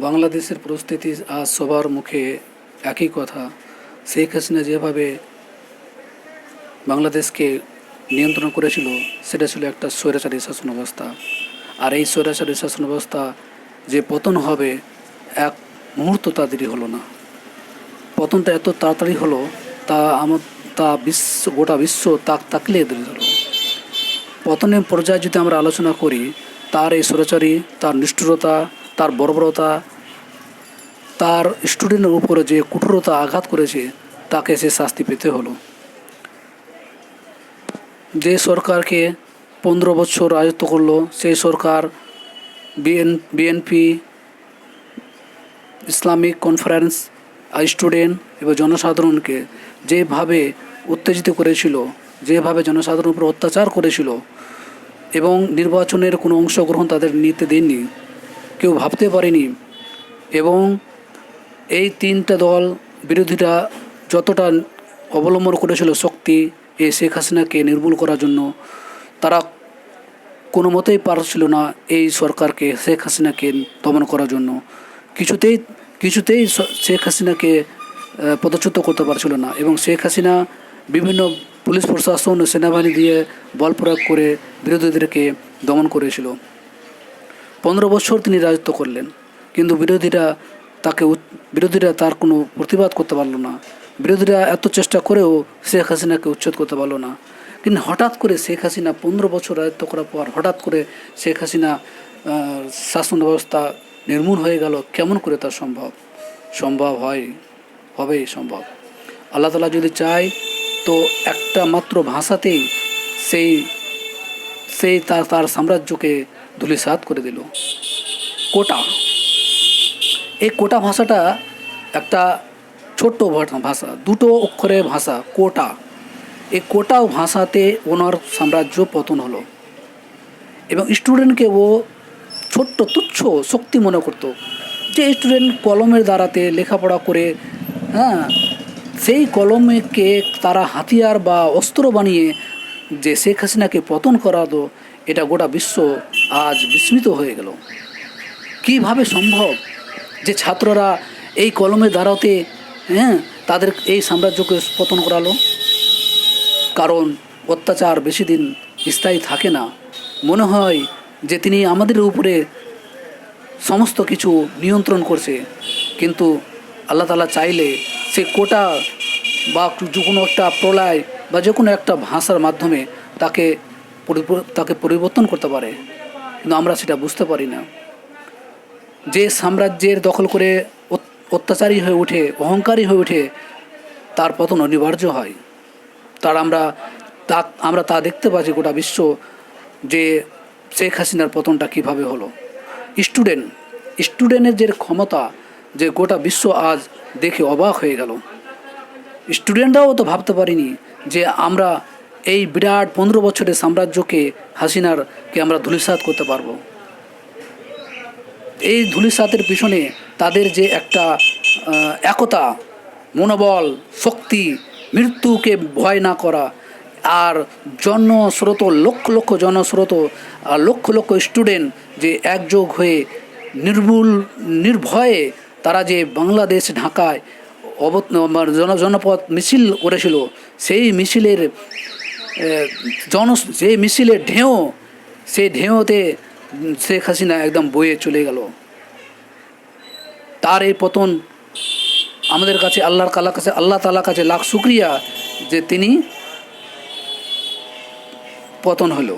বাংলাদেশের পরিস্থিতি আজ সবার মুখে একই কথা। শেখ হাসিনা যেভাবে বাংলাদেশকে নিয়ন্ত্রণ করেছিল সেটা ছিল একটা স্বৈরাচারী শাসন ব্যবস্থা। আর এই স্বৈরাচারী শাসন ব্যবস্থা যে পতন হবে এক মুহূর্ত তা দেরি হলো না। পতনটা এত তাড়াতাড়ি হলো তা গোটা বিশ্ব তাকলিয়ে দিল। পতনের পর্যায়ে যদি আমরা আলোচনা করি, তার এই স্বৈরাচারী, তার নিষ্ঠুরতা, তার বর্বরতা, তার স্টুডেন্টের উপরে যে কঠোরতা আঘাত করেছে তাকে সে শাস্তি পেতে হলো। যে সরকারকে 15 বছর রাজত্ব করলো সেই সরকার বিএনপি, ইসলামিক কনফারেন্স, স্টুডেন্ট এবং জনসাধারণকে যেভাবে উত্তেজিত করেছিল, যেভাবে জনসাধারণের উপর অত্যাচার করেছিল এবং নির্বাচনের কোনো অংশগ্রহণ তাদের নিতে দেননি, কেউ ভাবতে পারেনি। এবং এই তিনটা দল বিরোধীরা যতটা অবলম্বন করেছিল শক্তি এই শেখ হাসিনাকে নির্মূল করার জন্য, তারা কোনো মতেই পারছিল না এই সরকারকে, শেখ হাসিনাকে দমন করার জন্য। কিছুতেই শেখ হাসিনাকে পদচ্যুত করতে পারছিল না। এবং শেখ হাসিনা বিভিন্ন পুলিশ প্রশাসন ও সেনাবাহিনী দিয়ে বল প্রয়োগ করে বিরোধীদেরকে দমন করেছিল। 15 বছর তিনি রাজত্ব করলেন, কিন্তু বিরোধীরা তার কোনো প্রতিবাদ করতে পারলো না। বিরোধীরা এত চেষ্টা করেও শেখ হাসিনাকে উচ্ছেদ করতে পারলো না। কিন্তু হঠাৎ করে শেখ হাসিনা 15 বছর রাজত্ব করার পর হঠাৎ করে শেখ হাসিনা শাসন ব্যবস্থা নির্মূল হয়ে গেল। কেমন করে তার সম্ভব হবেই সম্ভব। আল্লাহ তাআলা যদি চায় তো একটা মাত্র ভাষাতেই সেই তার সাম্রাজ্যকে ধূলিসাৎ করে দিল। কোটা, এই কোটা ভাষাটা একটা ছোট্ট ভাষা, 2 অক্ষরের ভাষা কোটা। এই কোটা ভাষাতে ওনার সাম্রাজ্য পতন হলো। এবং স্টুডেন্টকে ও ছোট্ট তুচ্ছ শক্তি মনে করতো। যে স্টুডেন্ট কলমের দ্বারাতে লেখাপড়া করে, সেই কলমকে তারা হাতিয়ার বা অস্ত্র বানিয়ে যে শেখ হাসিনাকে পতন করাতো, এটা গোটা বিশ্ব আজ বিস্মিত হয়ে গেল। কিভাবে সম্ভব যে ছাত্ররা এই কলমের দ্বারাতে তাদের এই সাম্রাজ্যকে পতন করালো? কারণ অত্যাচার বেশি দিন স্থায়ী থাকে না। মনে হয় যে তিনি আমাদের উপরে সমস্ত কিছু নিয়ন্ত্রণ করছে, কিন্তু আল্লাহ তাআলা চাইলে সে কোটা বা যে কোনো একটা প্রলয় বা যে কোনো একটা ভাষার মাধ্যমে তাকে পরিবর্তন করতে পারে। কিন্তু আমরা সেটা বুঝতে পারি না। যে সাম্রাজ্যের দখল করে অত্যাচারী হয়ে ওঠে, অহংকারী হয়ে ওঠে, তার পতন অনিবার্য হয়। আমরা তা দেখতে পাচ্ছি গোটা বিশ্ব, যে শেখ হাসিনার পতনটা কিভাবে হলো। স্টুডেন্টের যে ক্ষমতা, যে গোটা বিশ্ব আজ দেখে অবাক হয়ে গেল। স্টুডেন্টরাও তো ভাবতে পারিনি যে আমরা এই বিরাট 15 বছরের সাম্রাজ্যকে হাসিনারকে আমরা ধূলিসাৎ করতে পারবো। এই ধূলিসাতের পিছনে তাদের যে একটা একতা, মনোবল, শক্তি, মৃত্যুকে ভয় না করা, আর জনস্রোত, লক্ষ জনস্রোত, লক্ষ স্টুডেন্ট যে একযোগ হয়ে নির্ভয়ে তারা যে বাংলাদেশ ঢাকায় জনপথ মিছিল করেছিল, সেই মিছিলের ঢেউ, সেই ঢেউতে শেখ হাসিনা একদম বয়ে চলে গেল। তার এই পতন আমাদের কাছে আল্লাহ তাআলার কাছে লাখ শুকরিয়া যে তিনি পতন হলো।